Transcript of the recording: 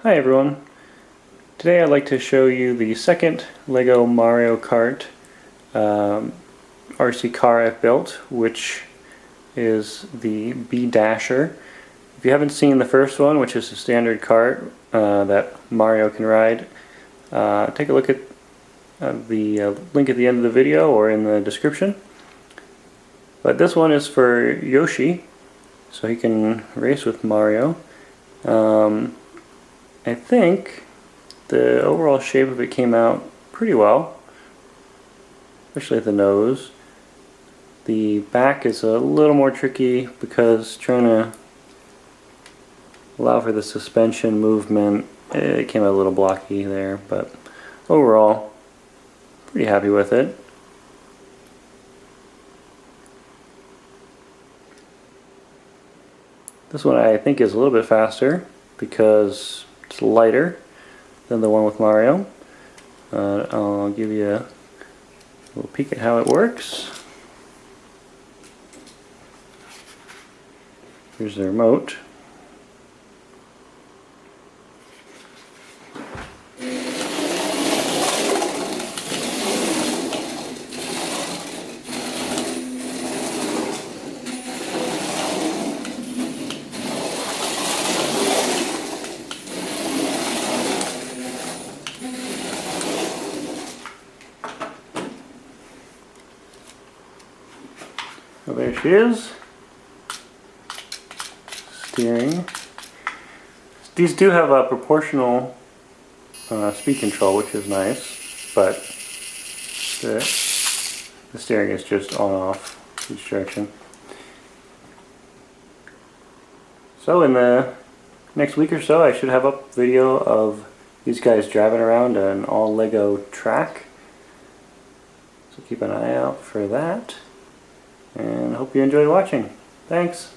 Hi everyone. Today I'd like to show you the second LEGO Mario Kart RC car I've built, which is the B-Dasher. If you haven't seen the first one, which is a standard kart that Mario can ride, take a look at the link at the end of the video or in the description. But this one is for Yoshi, so he can race with Mario. I think the overall shape of it came out pretty well, especially at the nose. The back is a little more tricky because trying to allow for the suspension movement, it came out a little blocky there, but overall, pretty happy with it. This one I think is a little bit faster because it's lighter than the one with Mario. I'll give you a little peek at how it works. Here's the remote. So there she is. Steering. These do have a proportional speed control, which is nice, but the steering is just on-off each direction. So in the next week or so I should have up a video of these guys driving around an all Lego track. So keep an eye out for that. And hope you enjoyed watching. Thanks.